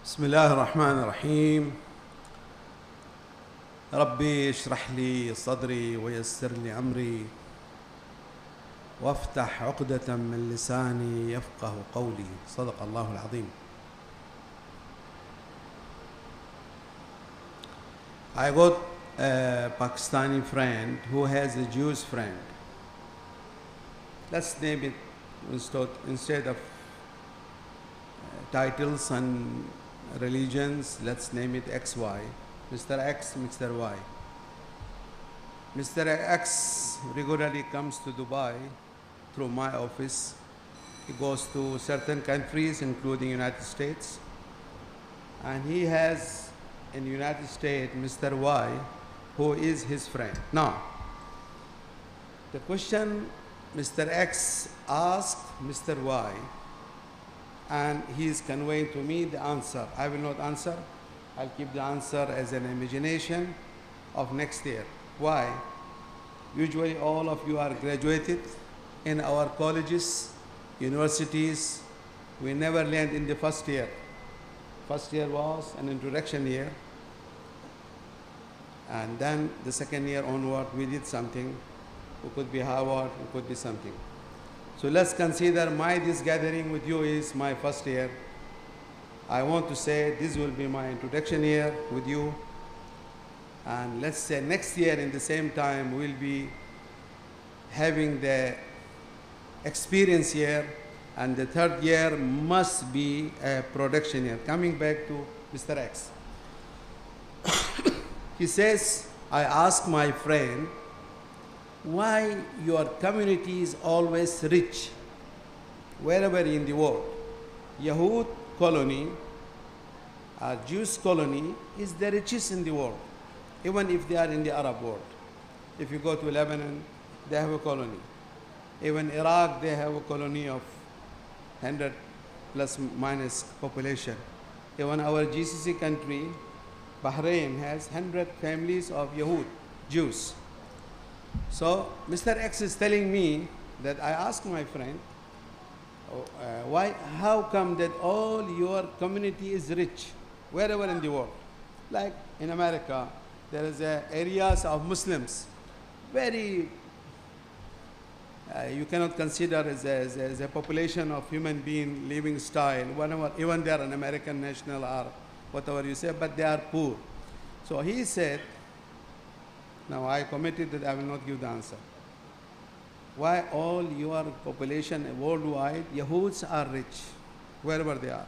بسم الله الرحمن الرحيم. ربي اشرح لي صدري ويسر لي أمري وافتح عقدة من لساني يفقه قولي. صدق الله العظيم. I got a Pakistani friend who has a Jewish friend. Let's name it instead of titles and religions, let's name it XY. Mr. X, Mr. Y. Mr. X regularly comes to Dubai through my office. He goes to certain countries, including United States. And he has in United States Mr. Y, who is his friend. Now, the question Mr. X asked Mr. Y, and he is conveying to me the answer. I will not answer. I'll keep the answer as an imagination of next year. Why? Usually all of you are graduated in our colleges, universities. We never learned in the first year. First year was an introduction year. And then the second year onward, we did something. We could be Harvard, we could be something. So let's consider this gathering with you is my first year. I want to say this will be my introduction year with you. And let's say next year in the same time we'll be having the experience year, and the third year must be a production year. Coming back to Mr. X. He says, I asked my friend, why your community is always rich wherever in the world. Yahud colony, Jewish colony is the richest in the world, even if they are in the Arab world. If you go to Lebanon, they have a colony. Even Iraq, they have a colony of 100 plus minus population. Even our GCC country, Bahrain, has 100 families of Yahud, Jews. So Mr. X is telling me that I asked my friend, how come that all your community is rich wherever in the world? Like in America, there is areas of Muslims, very, you cannot consider as a population of human being living style, whenever, even they are an American national or whatever you say, but they are poor. So he said, now I committed that I will not give the answer. Why all your population worldwide, Yahuds are rich, wherever they are?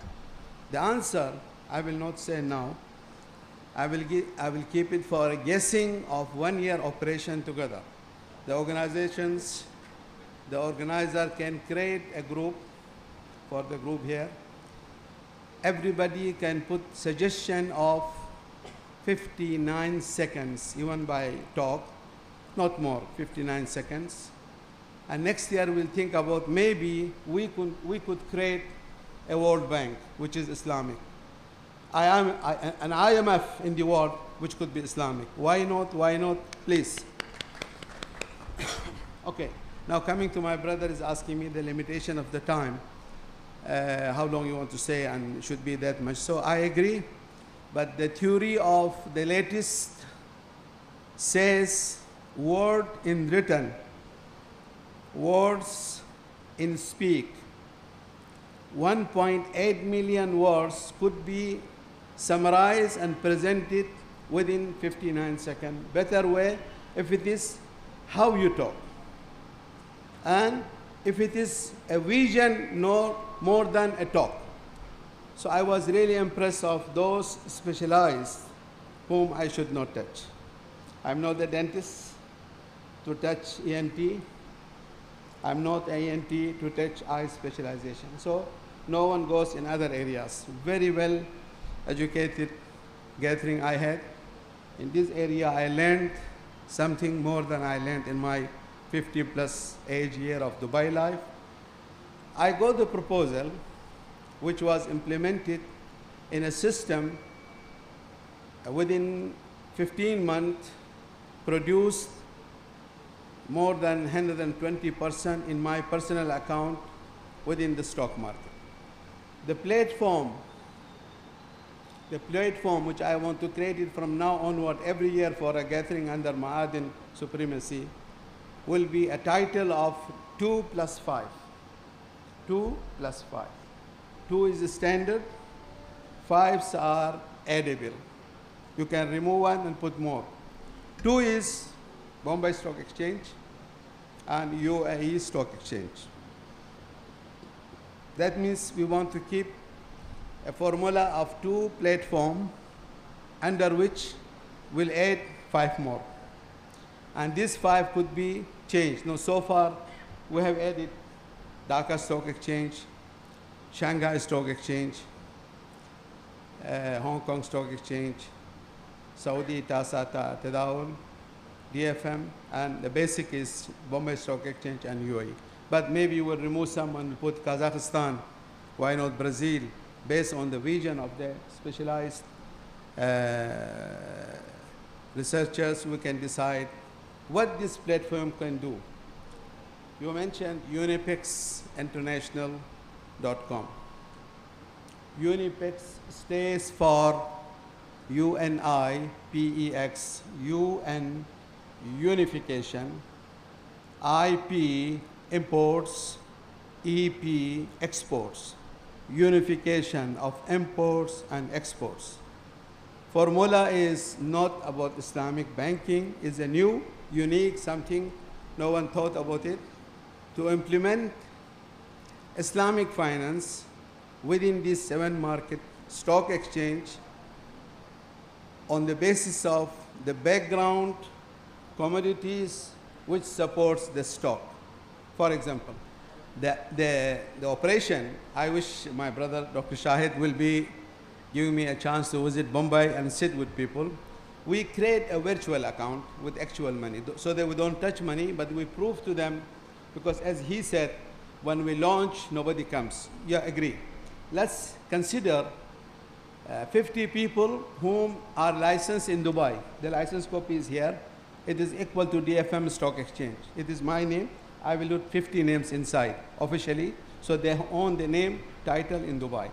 The answer I will not say now. I will keep it for a guessing of 1 year operation together. The organizer can create a group for the group here. Everybody can put suggestion of 59 seconds, even by talk, not more, 59 seconds. And next year we'll think about maybe we could create a World Bank, which is Islamic. An IMF in the world, which could be Islamic. Why not? Why not? Please. Okay, now coming to my brother is asking me the limitation of the time, how long you want to say, and it should be that much. So I agree. But the theory of the latest says word in written, words in speak. 1.8 million words could be summarized and presented within 59 seconds. Better way if it is how you talk. And if it is a vision, no more than a talk. So I was really impressed of those specialized whom I should not touch. I'm not a dentist to touch ENT. I'm not a ENT to touch eye specialization. So no one goes in other areas. Very well educated gathering I had. In this area I learned something more than I learned in my 50 plus age year of Dubai life. I got the proposal which was implemented in a system within 15 months, produced more than 120% in my personal account within the stock market. The platform The platform which I want to create it from now onward every year for a gathering under Ma'adin supremacy will be a title of 2 plus 5. 2 plus 5. 2 is the standard, 5s are addable. You can remove one and put more. 2 is Bombay Stock Exchange and UAE Stock Exchange. That means we want to keep a formula of 2 platforms under which we'll add 5 more. And these 5 could be changed. Now, so far, we have added Dhaka Stock Exchange, Shanghai Stock Exchange, Hong Kong Stock Exchange, Saudi Tasata Tadawul, DFM, and the basic is Bombay Stock Exchange and UAE. But maybe we'll remove some and put Kazakhstan, why not Brazil, based on the vision of the specialized researchers. We can decide what this platform can do. You mentioned unipexinternational.com. Unipex stands for UNIPEX, UN unification, IP imports, EP exports, unification of imports and exports. Formula is not about Islamic banking, it's a new, unique something, no one thought about it, to implement Islamic finance within this 7 market stock exchange on the basis of the background commodities which supports the stock. For example, the operation, I wish my brother Dr. Shahid will be giving me a chance to visit Bombay and sit with people. We create a virtual account with actual money so that we don't touch money, but we prove to them, because as he said, when we launch, nobody comes. Yeah, agree. Let's consider 50 people whom are licensed in Dubai. The license copy is here. It is equal to DFM Stock Exchange. It is my name. I will put 50 names inside officially, so they own the name, title in Dubai.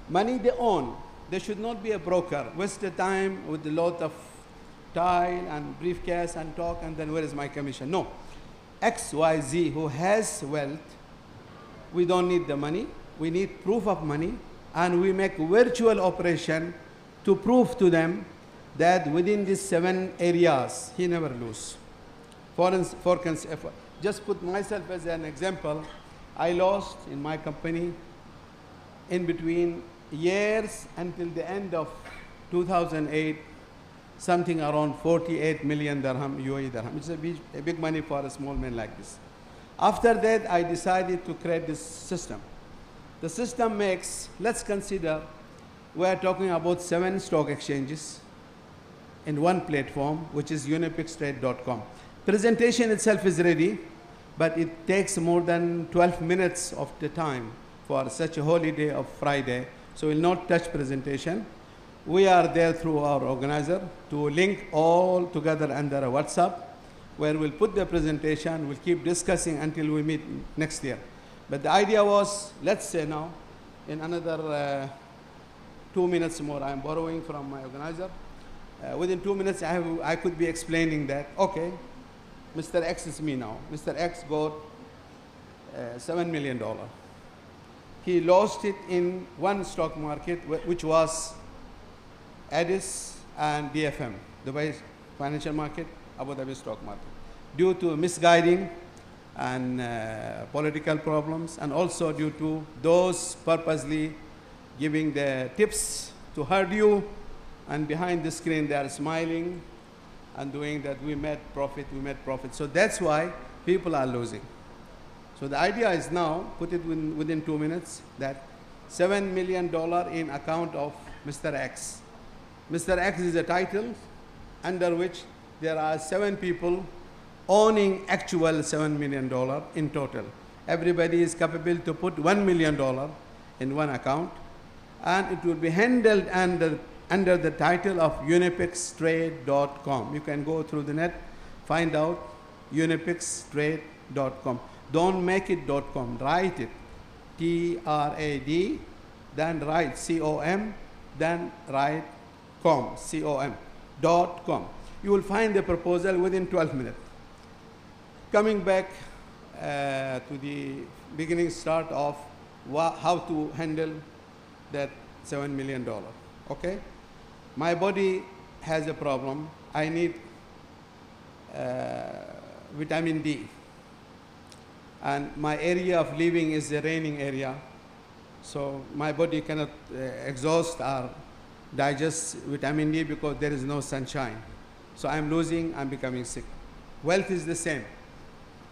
Money they own. They should not be a broker. Waste the time with a lot of tile and briefcase and talk, and then where is my commission? No. XYZ who has wealth, we don't need the money. We need proof of money, and we make virtual operation to prove to them that within these 7 areas, he never lose. Just put myself as an example. I lost in my company in between years until the end of 2008, something around 48 million dirham, UAE dirham. It's a big money for a small man like this. After that, I decided to create this system. The system makes, let's consider, we are talking about 7 stock exchanges in one platform, which is unipextrade.com. Presentation itself is ready, but it takes more than 12 minutes of the time for such a holy day of Friday, so we'll not touch presentation. We are there through our organizer to link all together under a WhatsApp, where we'll put the presentation, we'll keep discussing until we meet next year. But the idea was, let's say now, in another 2 minutes more, I'm borrowing from my organizer. Within 2 minutes, I could be explaining that, okay, Mr. X is me now. Mr. X got $7 million. He lost it in one stock market, which was Addis and DFM, Dubai Financial Market, Abu Dhabi Stock Market, due to misguiding and political problems, and also due to those purposely giving the tips to hurt you, and behind the screen they are smiling and doing that, we made profit. So that's why people are losing. So the idea is now, put it within 2 minutes, that $7 million in account of Mr. X. Mr. X is a title under which there are 7 people owning actual $7 million in total. Everybody is capable to put $1 million in one account, and it will be handled under the title of unipextrade.com. You can go through the net, find out unipextrade.com. Don't make it .com, write it, TRAD, then write COM, then write com, C-O-M, .com. You will find the proposal within 12 minutes. Coming back to the beginning start of how to handle that $7 million, okay? My body has a problem. I need vitamin D. And my area of living is the raining area. So my body cannot exhaust or digest vitamin D because there is no sunshine. So I'm becoming sick. Wealth is the same.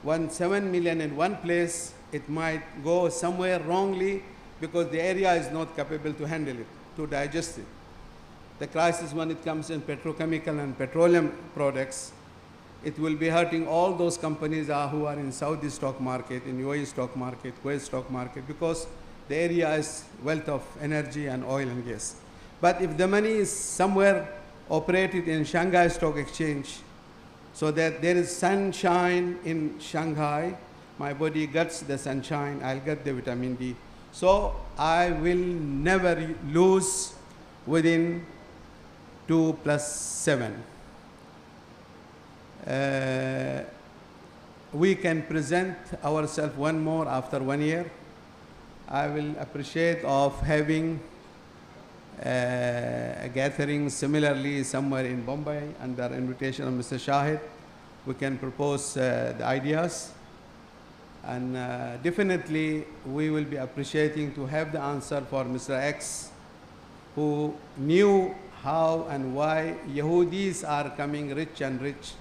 When 7 million in one place, it might go somewhere wrongly because the area is not capable to handle it, to digest it. The crisis when it comes in petrochemical and petroleum products, it will be hurting all those companies who are in Saudi stock market, in UAE stock market, Kuwait stock market, because the area is wealth of energy and oil and gas. But if the money is somewhere operated in Shanghai Stock Exchange, so that there is sunshine in Shanghai, my body gets the sunshine, I'll get the vitamin D. So I will never lose within 2 plus 7. We can present ourselves one more after 1 year. I will appreciate of having a gathering similarly somewhere in Bombay under invitation of Mr. Shahid. We can propose the ideas, and definitely we will be appreciating to have the answer for Mr. X, who knew how and why Yahudis are coming rich and rich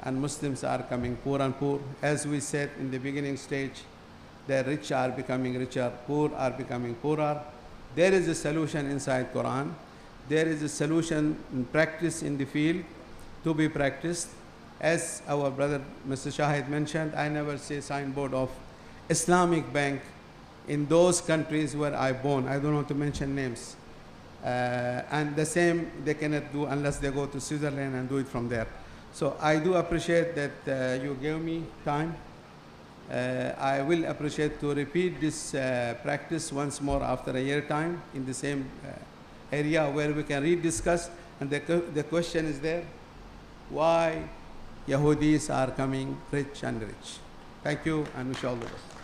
and Muslims are coming poor and poor. As we said in the beginning stage, the rich are becoming richer, poor are becoming poorer. There is a solution inside Quran. There is a solution in practice in the field to be practiced. As our brother Mr. Shahid mentioned, I never see signboard of Islamic Bank in those countries where I born. I don't want to mention names. And the same they cannot do unless they go to Switzerland and do it from there. So I do appreciate that you gave me time. I will appreciate to repeat this practice once more after a year time in the same area where we can rediscuss. And the question is there, why Yahudis are coming rich and rich. Thank you, and wish you all the best.